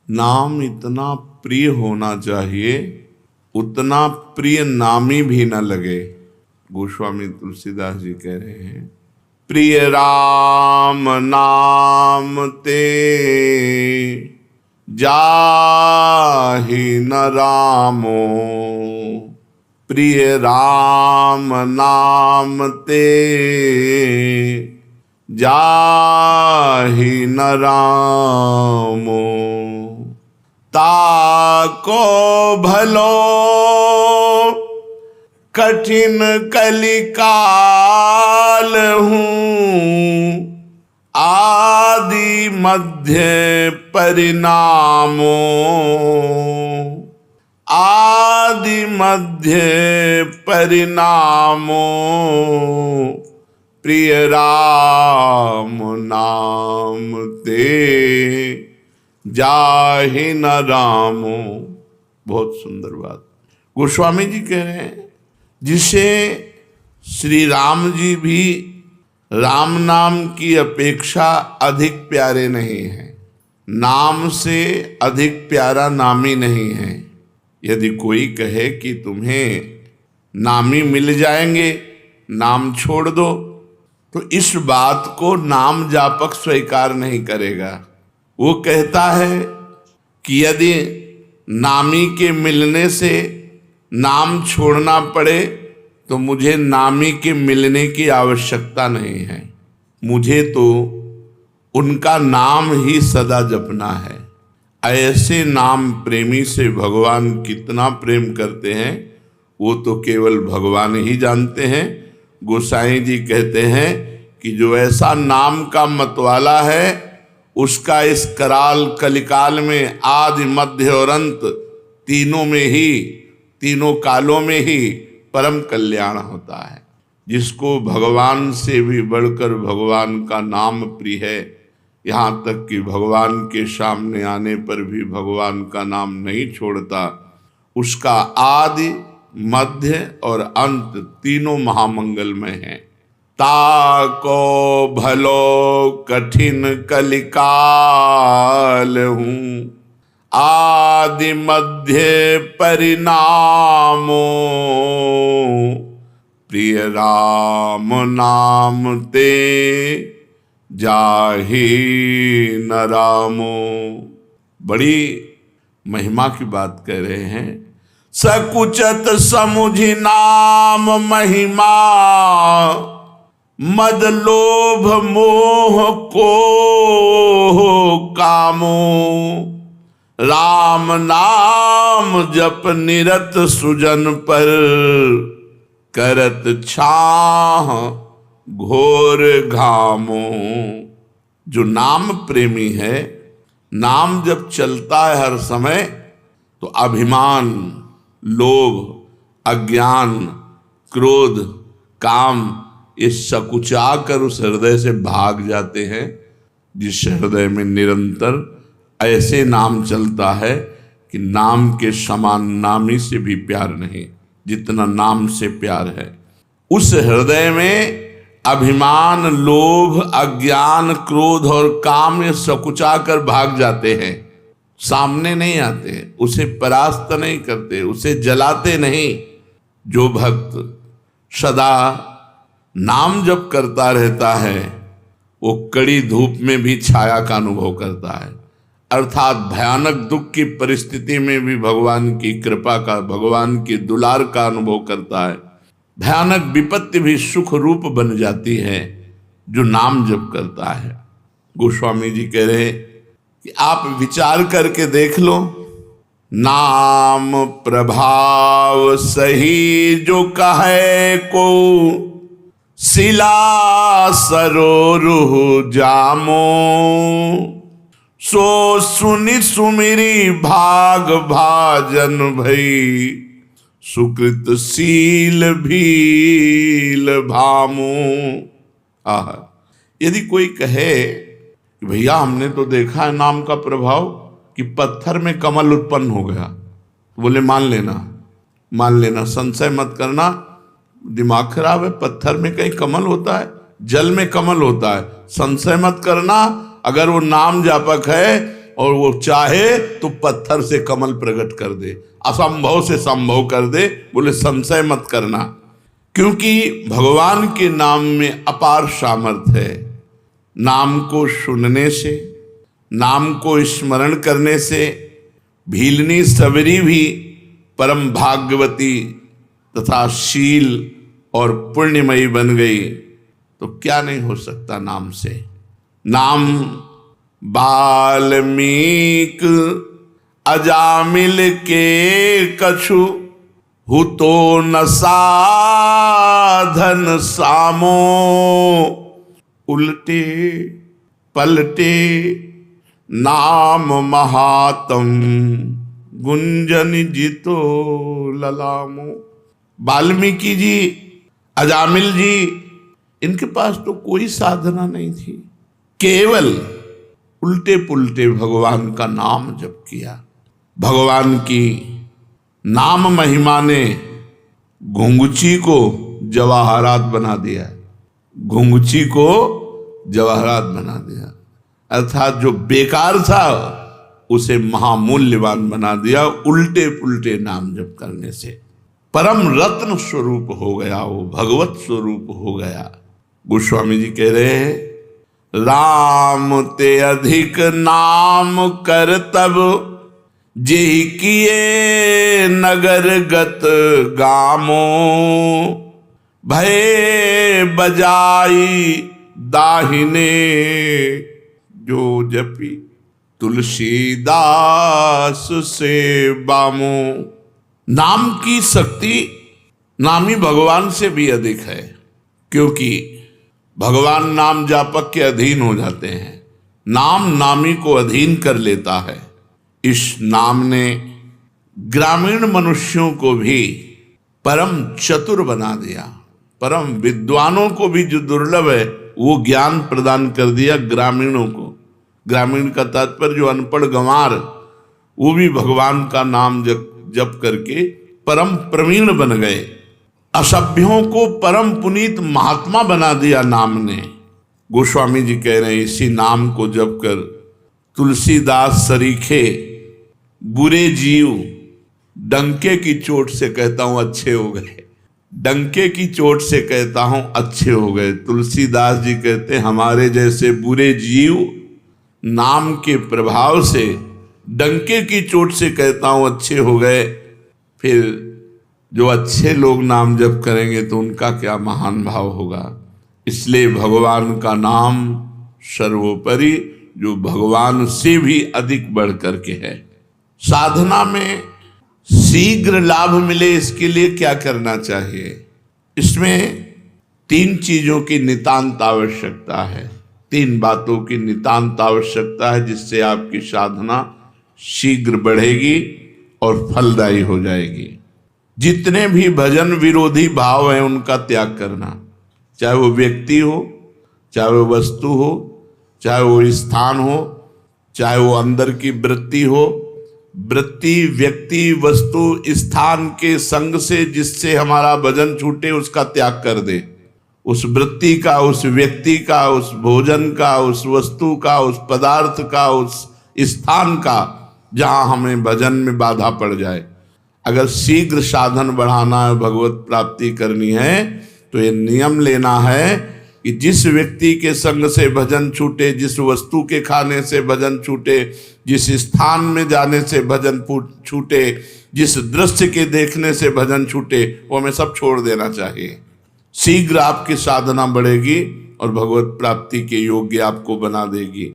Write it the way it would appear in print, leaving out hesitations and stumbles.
नाम इतना प्रिय होना चाहिए, उतना प्रिय नामी भी न लगे। गोस्वामी तुलसीदास जी कह रहे हैं, प्रिय राम नाम ते जाहि न रामो, प्रिय राम नाम ते जाहि न रामो। ताको भलो कठिन कलिकाल हूँ, आदि मध्य परिणामो, आदि मध्य परिणामो, प्रिय राम नाम ते जाहि न रामो। बहुत सुंदर बात गोस्वामी जी कह रहे हैं, जिसे श्री राम जी भी राम नाम की अपेक्षा अधिक प्यारे नहीं हैं, नाम से अधिक प्यारा नामी नहीं है। यदि कोई कहे कि तुम्हें नामी मिल जाएंगे, नाम छोड़ दो, तो इस बात को नाम जापक स्वीकार नहीं करेगा। वो कहता है कि यदि नामी के मिलने से नाम छोड़ना पड़े तो मुझे नामी के मिलने की आवश्यकता नहीं है, मुझे तो उनका नाम ही सदा जपना है। ऐसे नाम प्रेमी से भगवान कितना प्रेम करते हैं वो तो केवल भगवान ही जानते हैं। गोसाई जी कहते हैं कि जो ऐसा नाम का मतवाला है, उसका इस कराल कलिकाल में आदि मध्य और अंत तीनों में ही, तीनों कालों में ही परम कल्याण होता है। जिसको भगवान से भी बढ़कर भगवान का नाम प्रिय है, यहाँ तक कि भगवान के सामने आने पर भी भगवान का नाम नहीं छोड़ता, उसका आदि मध्य और अंत तीनों महामंगलमय हैं। ताको भलो कठिन कलिकाल हूँ, आदि मध्य परिणामो, प्रिय राम नाम ते जाहि न रामो। बड़ी महिमा की बात कह रहे हैं। सकुचत समुझि नाम महिमा, मद लोभ मोह को कामो, राम नाम जप निरत सुजन पर, करत छाह घोर घामो। जो नाम प्रेमी है, नाम जब चलता है हर समय, तो अभिमान, लोभ, अज्ञान, क्रोध, काम, ये सकुचा कर उस हृदय से भाग जाते हैं। जिस हृदय में निरंतर ऐसे नाम चलता है कि नाम के समान नामी से भी प्यार नहीं, जितना नाम से प्यार है, उस हृदय में अभिमान, लोभ, अज्ञान, क्रोध और काम ये सकुचा कर भाग जाते हैं, सामने नहीं आते, उसे परास्त नहीं करते, उसे जलाते नहीं। जो भक्त सदा नाम जप करता रहता है, वो कड़ी धूप में भी छाया का अनुभव करता है, अर्थात भयानक दुख की परिस्थिति में भी भगवान की कृपा का, भगवान की दुलार का अनुभव करता है। भयानक विपत्ति भी सुख रूप बन जाती है जो नाम जप करता है। गोस्वामी जी कह रहे कि आप विचार करके देख लो, नाम प्रभाव सही जो कहे को, शिला सरोरुह जामो, सो सुनि सुमिरी भाग भाजन भई, सुकृत शील भील भामो। आह, यदि कोई कहे कि भैया हमने तो देखा है नाम का प्रभाव कि पत्थर में कमल उत्पन्न हो गया, बोले मान लेना, संशय मत करना, दिमाग खराब है। पत्थर में कहीं कमल होता है? जल में कमल होता है, संशय मत करना। अगर वो नाम जापक है और वो चाहे तो पत्थर से कमल प्रकट कर दे, असंभव से संभव कर दे। बोले संशय मत करना, क्योंकि भगवान के नाम में अपार सामर्थ्य है। नाम को सुनने से, नाम को स्मरण करने से भीलनी सबरी भी परम भाग्यवती तथा शील और पुण्यमयी बन गई। तो क्या नहीं हो सकता नाम से। नाम वाल्मीक अजामिल के कछु, हु तो न साधन सामो। उल्टे पलटे नाम महातम, गुंजन जितो ललामो। वाल्मीकि जी, अजामिल जी, इनके पास तो कोई साधना नहीं थी, केवल उल्टे पुल्टे भगवान का नाम जप किया। भगवान की नाम महिमा ने घुंघची को जवाहरात बना दिया, घुंघची को जवाहरात बना दिया। अर्थात जो बेकार था उसे महामूल्यवान बना दिया उल्टे पुल्टे नाम जप करने से। परम रत्न स्वरूप हो गया, वो भगवत स्वरूप हो गया। गोस्वामी जी कह रहे हैं, राम ते अधिक नाम कर तब, जेहि किए नगर गत गामो। भय बजाई दाहिने, जो जपी तुलसीदास से बामो। नाम की शक्ति नामी भगवान से भी अधिक है, क्योंकि भगवान नाम जापक के अधीन हो जाते हैं, नाम नामी को अधीन कर लेता है। इस नाम ने ग्रामीण मनुष्यों को भी परम चतुर बना दिया, परम विद्वानों को भी जो दुर्लभ है वो ज्ञान प्रदान कर दिया ग्रामीणों को। ग्रामीण का तात्पर्य जो अनपढ़ गंवार, वो भी भगवान का नाम जप करके परम प्रवीण बन गए। असभ्यों को परम पुनीत महात्मा बना दिया नाम ने। गोस्वामी जी कह रहे हैं, इसी नाम को जप कर तुलसीदास सरीखे बुरे जीव डंके की चोट से कहता हूं अच्छे हो गए, डंके की चोट से कहता हूं अच्छे हो गए। तुलसीदास जी कहते हैं, हमारे जैसे बुरे जीव नाम के प्रभाव से डंके की चोट से कहता हूं अच्छे हो गए। फिर जो अच्छे लोग नाम जप करेंगे तो उनका क्या महान भाव होगा। इसलिए भगवान का नाम सर्वोपरि, जो भगवान से भी अधिक बढ़ करके है। साधना में शीघ्र लाभ मिले, इसके लिए क्या करना चाहिए। इसमें 3 चीजों की नितांत आवश्यकता है, 3 बातों की नितांत आवश्यकता है, जिससे आपकी साधना शीघ्र बढ़ेगी और फलदायी हो जाएगी। जितने भी भजन विरोधी भाव हैं उनका त्याग करना, चाहे वो व्यक्ति हो, चाहे वो वस्तु हो, चाहे वो स्थान हो, चाहे वो अंदर की वृत्ति हो। वृत्ति, व्यक्ति, वस्तु, स्थान के संग से जिससे हमारा भजन छूटे उसका त्याग कर दे। उस वृत्ति का, उस व्यक्ति का, उस भोजन का, उस वस्तु का, उस पदार्थ का, उस स्थान का, जहां हमें भजन में बाधा पड़ जाए। अगर शीघ्र साधन बढ़ाना है, भगवत प्राप्ति करनी है, तो ये नियम लेना है कि जिस व्यक्ति के संग से भजन छूटे, जिस वस्तु के खाने से भजन छूटे, जिस स्थान में जाने से भजन छूटे, जिस दृश्य के देखने से भजन छूटे, वो हमें सब छोड़ देना चाहिए। शीघ्र आपकी साधना बढ़ेगी और भगवत प्राप्ति के योग्य आपको बना देगी।